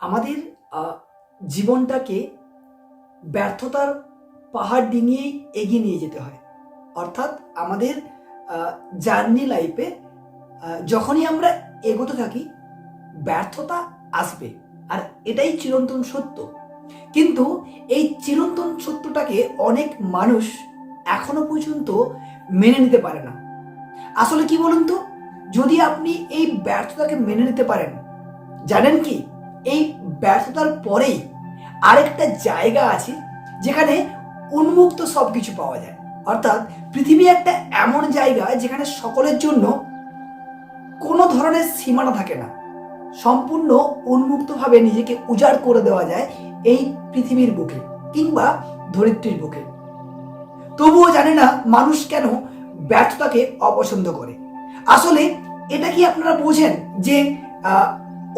আমাদের জীবনটাকে ব্যর্থতার পাহাড় ডিঙিয়েই এগিয়ে নিয়ে যেতে হয়। অর্থাৎ আমাদের জার্নি লাইফে যখনই আমরা এগোতে থাকি ব্যর্থতা আসবে, আর এটাই চিরন্তন সত্য। কিন্তু এই চিরন্তন সত্যটাকে অনেক মানুষ এখনো পর্যন্ত মেনে নিতে পারে না। আসলে কি বলুন তো, যদি আপনি এই ব্যর্থতাকে মেনে নিতে পারেন, জানেন কি এই ব্যর্থতার পরেই আরেকটা জায়গা আছে যেখানে উন্মুক্ত সবকিছু পাওয়া যায়। অর্থাৎ পৃথিবী একটা এমন জায়গা যেখানে সকলের জন্য কোনো ধরনের সীমানা থাকে না, সম্পূর্ণ উন্মুক্তভাবে নিজেকে উজাড় করে দেওয়া যায় এই পৃথিবীর বুকে কিংবা ধরিত্রীর বুকে। তবুও জানে না মানুষ কেন ব্যর্থতাকে অপছন্দ করে। আসলে এটা কি আপনারা বোঝেন যে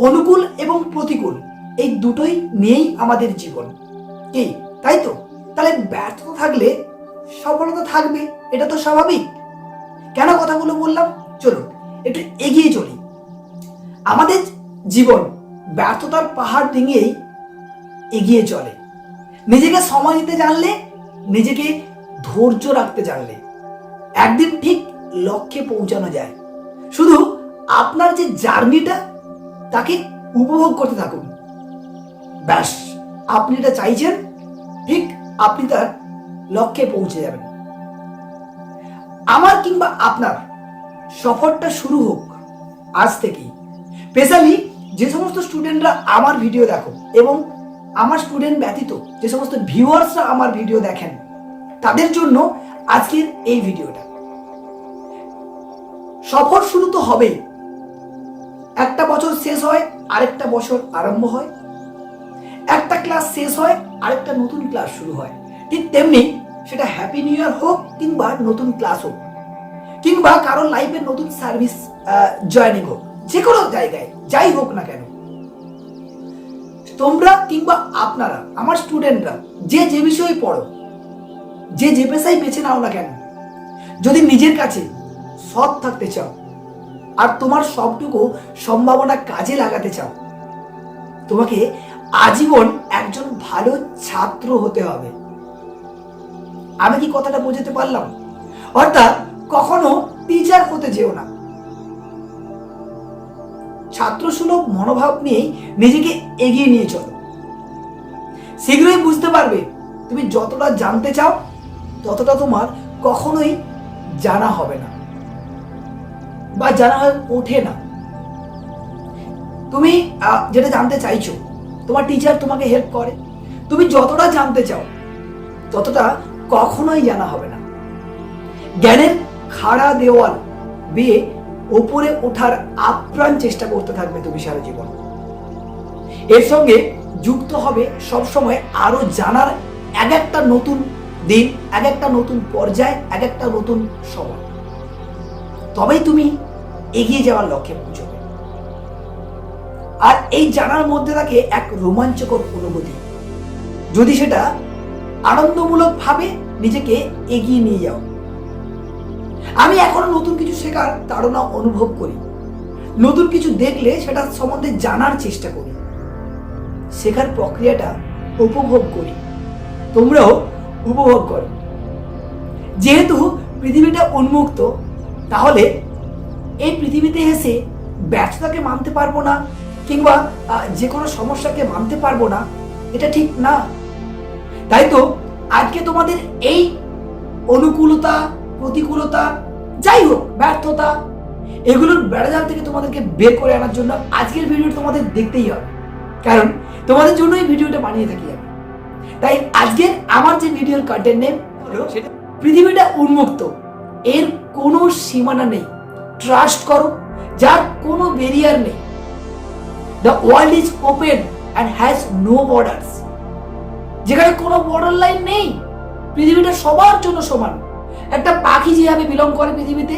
অনুকূল এবং প্রতিকূল এই দুটোই নিয়েই আমাদের জীবন, কি তাই তো? তাহলে ব্যর্থতা থাকলে সফলতা থাকবে, এটা তো স্বাভাবিক। কেন কথাগুলো বললাম, চলুন একটু এগিয়ে চলি। আমাদের জীবন ব্যর্থতার পাহাড় ডিঙিয়েই এগিয়ে চলে। নিজেকে সময় দিতে জানলে, নিজেকে ধৈর্য রাখতে জানলে একদিন ঠিক লক্ষ্যে পৌঁছানো যায়। শুধু আপনার যে জার্নিটা তাকে উপভোগ করতে থাকুন, ব্যাস। আপনি এটা চাইছেন, ঠিক আপনি তার লক্ষ্যে পৌঁছে যাবেন। আমার কিংবা আপনার সফরটা শুরু হোক আজ থেকেই। স্পেশালি যে সমস্ত স্টুডেন্টরা আমার ভিডিও দেখো এবং আমার স্টুডেন্ট ব্যতীত যে সমস্ত ভিউয়ার্সরা আমার ভিডিও দেখেন, তাদের জন্য আজকের এই ভিডিওটা। সফর শুরু তো হবেই। একটা বছর শেষ হয়, আরেকটা বছর আরম্ভ হয়। একটা ক্লাস শেষ হয়, আরেকটা নতুন ক্লাস শুরু হয়। ঠিক তেমনি সেটা হ্যাপি নিউ ইয়ার হোক কিংবা নতুন ক্লাস হোক কিংবা কারোর লাইফে নতুন সার্ভিস জয়েনিং হোক, যে কোনো জায়গায় যাই হোক না কেন, তোমরা কিংবা আপনারা আমার স্টুডেন্টরা যে বিষয়ে পড়ো, যে পেশায় বেছে নাও না কেন, যদি নিজের কাছে সৎ থাকতে চাও আর তোমার সবটুকু সম্ভাবনা কাজে লাগাতে চাও, তোমাকে আজীবন একজন ভালো ছাত্র হতে হবে। আমি কি কথাটা বোঝাতে পারলাম? অর্থাৎ কখনো টিচার হতে যেও না। ছাত্রসুলভ মনোভাব নিয়ে নিজেকে এগিয়ে নিয়ে চলো। শীঘ্রই বুঝতে পারবে তুমি যতটা জানতে চাও ততটা তোমার কখনোই জানা হবে না বা জানা হয়ে ওঠে না। তুমি যেটা জানতে চাইছো, তোমার টিচার তোমাকে হেল্প করে। তুমি যতটা জানতে চাও ততটা কখনোই জানা হবে না। জ্ঞানের খাড়া দেওয়াল বেয়ে ওপরে ওঠার আপ্রাণ চেষ্টা করতে থাকবে তুমি সারা জীবন। এর সঙ্গে যুক্ত হবে সবসময় আরো জানার এক একটা নতুন দিন, এক একটা নতুন পর্যায়, এক একটা নতুন সময়। তবেই তুমি এগিয়ে যাওয়ার লক্ষ্যে পৌঁছবে। আর এই জানার মধ্যে থাকে এক রোমাঞ্চকর অনুভূতি, যদি সেটা আনন্দমূলক ভাবে নিজেকে এগিয়ে নিয়ে যাও। আমি এখনো নতুন কিছু শেখার তাড়না অনুভব করি। নতুন কিছু দেখলে সেটা সম্বন্ধে জানার চেষ্টা করি, শেখার প্রক্রিয়াটা উপভোগ করি। তোমরাও উপভোগ করো। যেহেতু পৃথিবীটা উন্মুক্ত, তাহলে এই পৃথিবীতে এসে ব্যর্থতাকে মানতে পারবো না কিংবা যে কোনো সমস্যাকে মানতে পারবো না, এটা ঠিক না। তাই তো আজকে তোমাদের এই অনুকূলতা, প্রতিকূলতা, যাই হোক ব্যর্থতা, এগুলোর বেড়াজাল থেকে তোমাদেরকে বের করে আনার জন্য আজকের ভিডিওটা তোমাদের দেখতেই হবে। কারণ তোমাদের জন্য এই ভিডিওটা বানিয়ে থাকি আমি। তাই আজকের আমার যে ভিডিওর কন্টেন্ট নেম হলো পৃথিবীটা উন্মুক্ত, এর কোনো সীমানা নেই। ট্রাস্ট করো, যার কোনো ব্যারিয়ার নেই। The world is open and has no borders. যেখানে কোনো বর্ডার লাইন নেই, পৃথিবীটা সবার জন্য সমান। একটা পাখি যেভাবে বিলং করে পৃথিবীতে,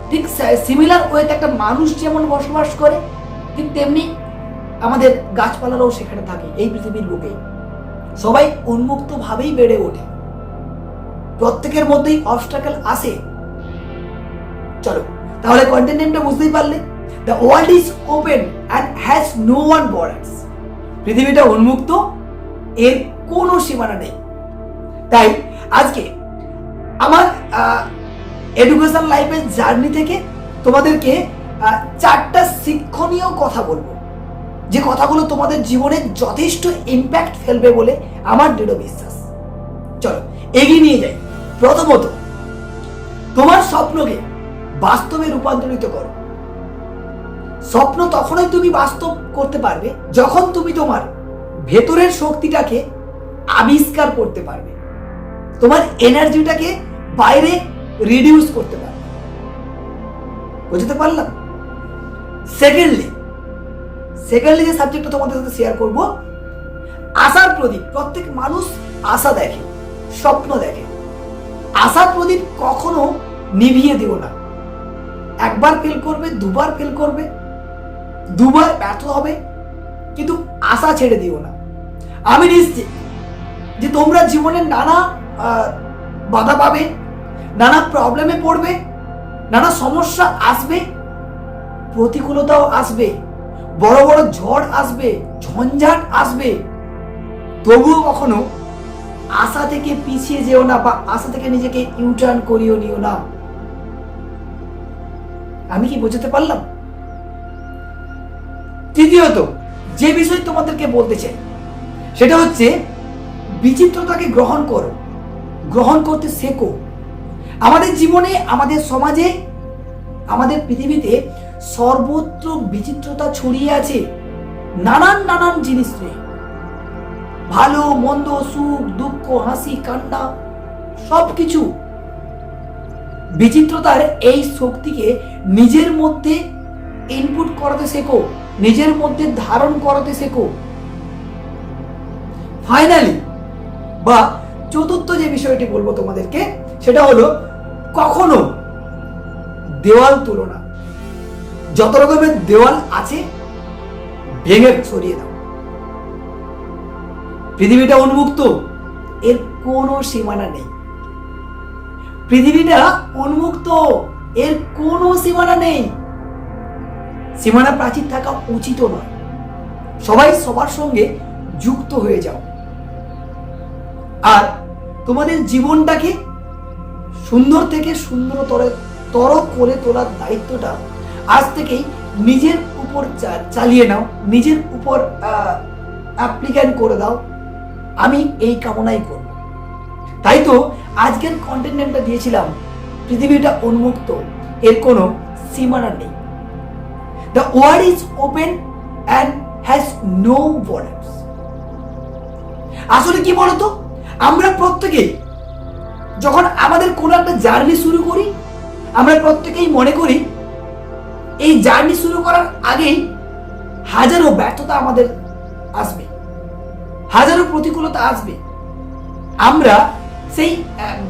ঠিক সিমিলার ওয়েতে একটা মানুষ যেমন বসবাস করে, ঠিক তেমনি আমাদের গাছপালারাও সেখানে থাকে এই পৃথিবীর বুকে। সবাই উন্মুক্ত ভাবেই বেড়ে ওঠে, প্রত্যেকের মধ্যেই অবস্ট্রাকল আসে। চলো তাহলে কন্টেন্ট নেমটা বুঝতেই পারলে, the world is open and has no one borders. পৃথিবীটা উন্মুক্ত, এর কোনো সীমানা নেই। তাই আজকে আমার এডুকেশন লাইফের জার্নি থেকে তোমাদেরকে 4টা শিক্ষণীয় কথা বলবো, যে কথাগুলো তোমাদের জীবনে যথেষ্ট ইম্প্যাক্ট ফেলবে বলে আমার দৃঢ় বিশ্বাস। চলো এগিয়ে নিয়ে যাই। প্রথমত, তোমার স্বপ্নকে বাস্তবে রূপান্তরিত করো। স্বপ্ন তখনই তুমি বাস্তব করতে পারবে যখন তুমি তোমার ভেতরের শক্তিটাকে আবিষ্কার করতে পারবে, তোমার এনার্জিটাকে বাইরে রিডিউস করতে পারবে। বুঝতে পারলাম? সেকেন্ডলি যে সাবজেক্টটা তোমাদের সাথে শেয়ার করব, আশার প্রদীপ। প্রত্যেক মানুষ আশা দেখে, স্বপ্ন দেখে। আশার প্রদীপ কখনো নিভিয়ে দিও না। একবার ফেল করবে, দুবার ফেল করবে, দুবার ব্যর্থ হবে, কিন্তু আশা ছেড়ে দিও না। আমি নিশ্চিত যে তোমরা জীবনে নানা বাধা পাবে, নানা প্রবলেমে পড়বে, নানা সমস্যা আসবে, প্রতিকূলতাও আসবে, বড় বড় ঝড় আসবে, ঝঞ্ঝাট আসবে। তবুও কখনো আশা থেকে পিছিয়ে যেও না, বা আশা থেকে নিজেকে ইউটার্ন করিও নিও না। আমি কি বোঝাতে পারলাম? তৃতীয়ত যে বিষয় তোমাদেরকে বলতে চাই সেটা হচ্ছে, বিচিত্রতাকে গ্রহণ করো, গ্রহণ করতে শেখো। আমাদের জীবনে, আমাদের সমাজে, আমাদের পৃথিবীতে সর্বত্র বিচিত্রতা ছড়িয়ে আছে। নানান জিনিস নিয়ে, ভালো মন্দ, সুখ দুঃখ, হাসি কান্না, সবকিছু। বিচিত্রতার এই শক্তিকে নিজের মধ্যে ইনপুট করাতে শেখো, নিজের মধ্যে ধারণ করাতে শেখো। ফাইনালি বা চতুর্থ যে বিষয়টি বলবো তোমাদেরকে, সেটা হলো, কখনো দেওয়াল তুলো না। যত রকমের দেওয়াল আছে ভেঙে সরিয়ে দাও। পৃথিবীটা উন্মুক্ত, এর কোনো সীমানা নেই। পৃথিবীটা উন্মুক্ত, এর কোনো সীমানা নেই। সীমানা প্রাচীর থাকা উচিত নয়। সবাই সবার সঙ্গে যুক্ত হয়ে যাও। আর তোমাদের জীবনটাকে সুন্দর থেকে সুন্দরতর করে তোলার দায়িত্বটা আজ থেকেই নিজের উপর চালিয়ে নাও, নিজের উপর অ্যাপ্লিকেন্ট করে দাও। আমি এই কামনাই করব। তাই তো আজকের কন্টেন্ট নেমটা দিয়েছিলাম, পৃথিবীটা উন্মুক্ত, এর কোনো সীমানা নেই। The world is open and has no borders. আসলে কি বলতো, আমরা প্রত্যেকেই যখন আমাদের কোনো একটা জার্নি শুরু করি, আমরা প্রত্যেকেই মনে করি এই জার্নি শুরু করার আগেই হাজারো ব্যর্থতা আমাদের আসবে, হাজারো প্রতিকূলতা আসবে। আমরা সেই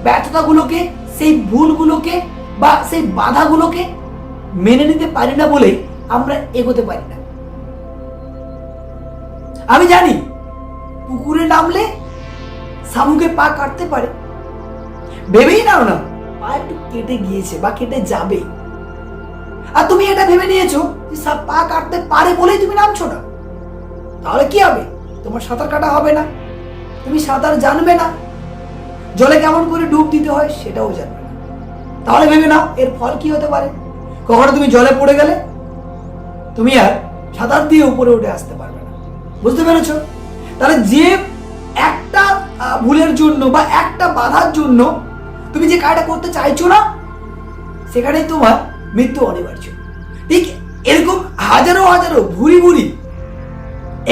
ব্যর্থতাগুলোকে, সেই ভুলগুলোকে বা সেই বাধাগুলোকে মেনে নিতে পারি না বলে আমরা এগোতে পারি না। আমি জানি পুকুরে নামলে শামুকে পা কাটতে পারে, ভেবেই নাও না পা একটু কেটে গিয়েছে বা কেটে যাবে, আর তুমি এটা ভেবে নিয়েছো যে পা কাটতে পারে বলেই তুমি নামছো না। তাহলে কি হবে? তোমার সাঁতার কাটা হবে না, তুমি সাঁতার জানবে না, জলে কেমন করে ডুব দিতে হয় সেটাও জানবে না। তাহলে ভেবে নাও এর ফল কি হতে পারে। কখনো তুমি জলে পড়ে গেলে তুমি আর সাঁতার দিয়ে উপরে উঠে আসতে পারবে না। বুঝতে পেরেছো? তাহলে যে একটা ভুলের জন্য বা একটা বাধার জন্য তুমি যে কাজটা করতে চাইছো না, সেখানেই তোমার মৃত্যু অনিবার্য। ঠিক এরকম হাজারো হাজারো ভুরি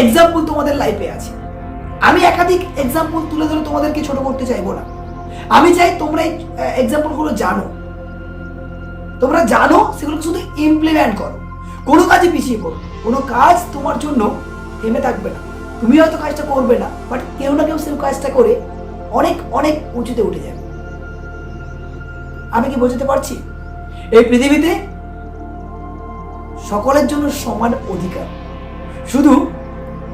এক্সাম্পল তোমাদের লাইফে আছে। আমি একাধিক এক্সাম্পল তুলে ধরে তোমাদেরকে ছোট করতে চাইবো না। আমি চাই তোমরা এই এক্সাম্পলগুলো জানো, তোমরা জানো, সেগুলোকে শুধু ইমপ্লিমেন্ট করো। কোনো কাজে পিছিয়ে পড়ো, কোনো কাজ তোমার জন্য থেমে থাকবে না। তুমি হয়তো কাজটা করবে না, বাট কেউ না কেউ সেই কাজটা করে অনেক অনেক উঁচুতে উঠে যাবে। আমি কি বোঝাতে পারছি? এই পৃথিবীতে সকলের জন্য সমান অধিকার, শুধু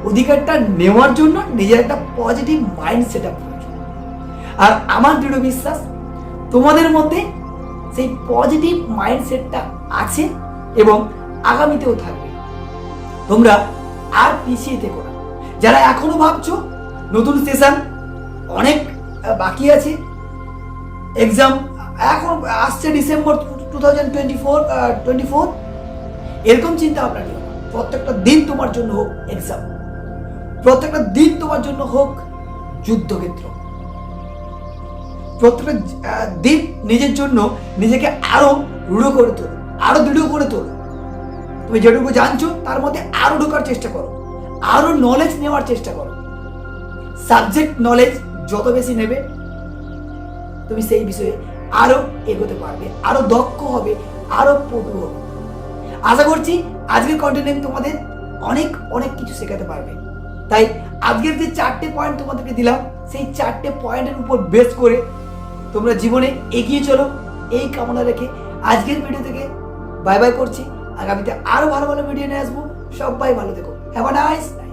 অধিকারটা নেওয়ার জন্য নিজের একটা পজিটিভ মাইন্ড সেট আপ প্রয়োজন। আর আমার দৃঢ় বিশ্বাস তোমাদের মধ্যে সেই পজিটিভ মাইন্ডসেটটা আছে এবং আগামীতেও থাকবে। তোমরা আর পিছিয়ে থেকো না, যারা এখনো ভাবছো নতুন সেশন অনেক বাকি আছে, এক্সাম এখন আসছে ডিসেম্বর 2024, এরকম চিন্তা ভাবনা নিও না। প্রত্যেকটা দিন তোমার জন্য হোক এক্সাম, প্রত্যেকটা দিন তোমার জন্য হোক যুদ্ধক্ষেত্র, প্রত্যেকটা দিন নিজের জন্য নিজেকে আরো দৃঢ় করে তোলো, আরো দৃঢ় করে তোলো। তুমি যেটুকু জানছো তার মধ্যে আরো ঢোকার চেষ্টা করো, আরো নলেজ নেওয়ার চেষ্টা করো। সাবজেক্ট নলেজ যত বেশি নেবে তুমি সেই বিষয়ে আরো এগোতে পারবে, আরো দক্ষ হবে, আরো পটু হবে। আশা করছি আজকের কন্টেন্ট তোমাদের অনেক অনেক কিছু শেখাতে পারবে। তাই আজকের যে 4টে পয়েন্ট তোমাদেরকে দিলাম সেই 4টে পয়েন্টের উপর বেস করে তোমরা জীবনে এগিয়ে চলো, এই কামনা রেখে আজকের ভিডিও থেকে বাই বাই করছি। আগামীতে আরো ভালো ভালো ভিডিও নিয়ে আসবো। সবাই ভালো থেকো। Have a nice night.